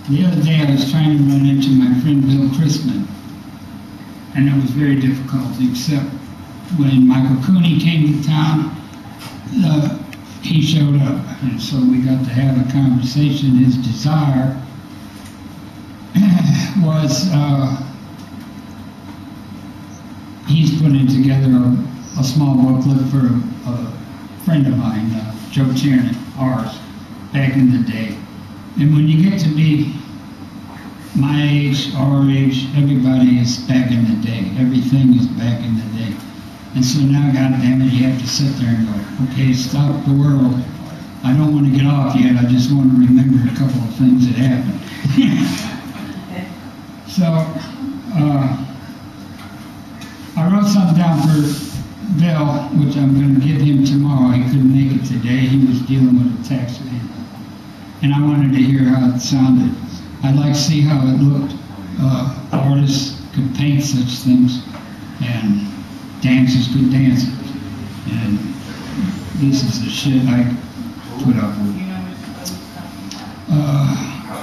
The other day I was trying to run into my friend Bill Christman, and it was very difficult, except when Michael Cooney came to town, he showed up, and so we got to have a conversation. His desire was, he's putting together a small booklet for a friend of mine, Joe Tiernan, ours, back in the day. And when you get to be my age, our age, everybody is back in the day. Everything is back in the day. And so now, goddammit, you have to sit there and go, okay, stop the world. I don't want to get off yet. I just want to remember a couple of things that happened. So, I wrote something down for Bill, which I'm going to give him tomorrow. He couldn't make it today. He was dealing with a tax man. And I wanted to hear how it sounded. I'd like to see how it looked. Artists could paint such things, and dancers could dance it. And this is the shit I put up with.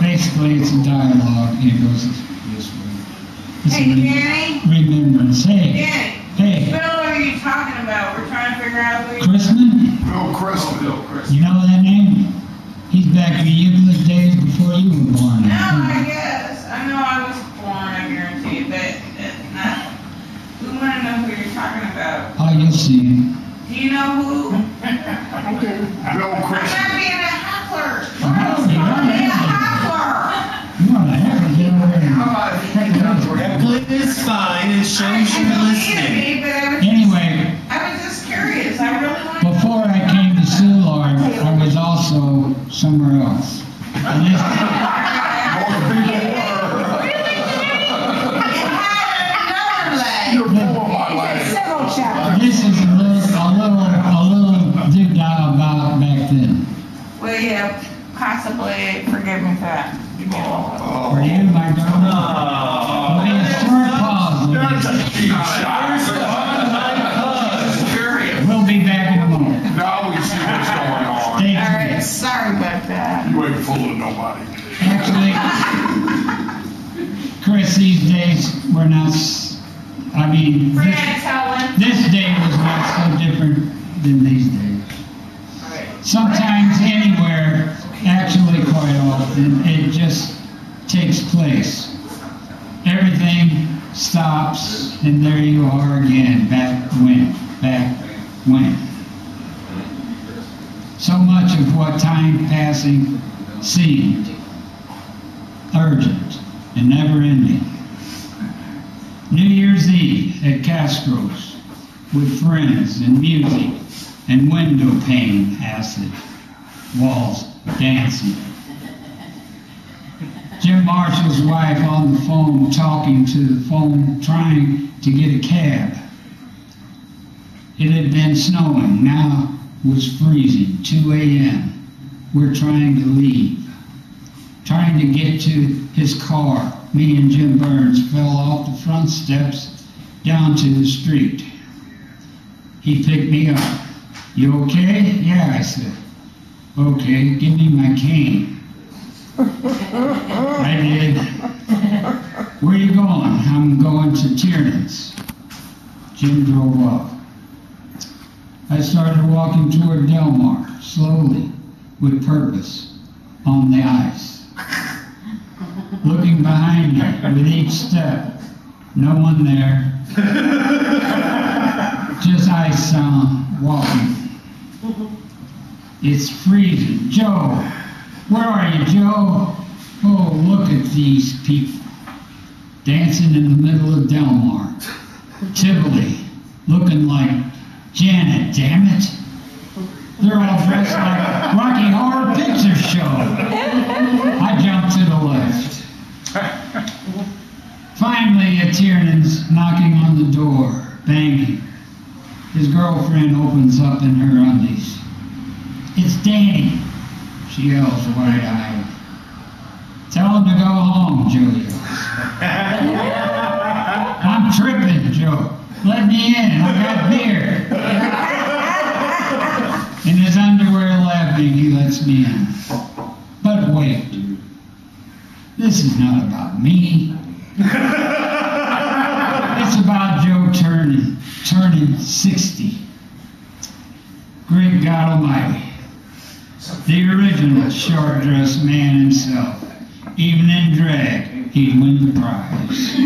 Basically, it's a dialogue, and it goes this way. It's hey, Danny? Remembrance. Hey. Danny. Hey. Who are you talking about? We're trying to figure out who you're Christman? Bill Christman. You know that name? He's back in the Euclid days before you were born. No, I guess. I know I was born, I guarantee you, but we want to know who you're talking about. Oh, you'll see him. Do you know who? Bill I'm Christman. not being a heckler. Oh, you're I'm not being a heckling. heckler. You want to heckle, get over there and Heckling is fine. It shows you're listening. Anyway, I was just curious. I really wanted to. before I came to Soulard, I was also somewhere else. And this, You're full of my life. this is a little doodah about back then. Well, yeah, possibly. Forgive me for that. For you, my darling. It'll be a short pause. We'll be back in a moment. Now we see what's going on. Stay All right, tuned. sorry about that. You ain't fooling nobody. Actually, Chris, these days we're not. I mean, this day was not so different than these days. Sometimes anywhere, actually quite often, it just takes place. Everything stops, and there you are again, back when. So much of what time passing seemed urgent and never ending. New Year's Eve at Castro's with friends and music and window pane acid, walls dancing. Jim Marshall's wife on the phone talking to the phone trying to get a cab. It had been snowing, now was freezing, 2 a.m. We're trying to leave. Trying to get to his car, me and Jim Burns fell off the front steps down to the street. He picked me up. You okay? Yeah, I said. Okay, give me my cane. I did. Where you going? I'm going to Tiernan's. Jim drove up. I started walking toward Delmar, slowly, with purpose, on the ice. Looking behind me with each step. No one there. Just ice sound walking. It's freezing. Joe, where are you, Joe? Oh, look at these people. Dancing in the middle of Delmar. Tivoli, looking like Janet, damn it. They're all dressed like Rocky Horror Picture Show. I jumped to the left. Finally, a Tiernan's knocking on the door, banging. His girlfriend opens up in her undies. It's Danny, she yells wide-eyed. Tell him to go home, Joe yells. I'm tripping, Joe. Let me in, I got beer. In his underwear laughing, he lets me in. But wait. This is not about me. It's about Joe turning 60. Great God Almighty. The original short-dressed man himself. Even in drag, he'd win the prize.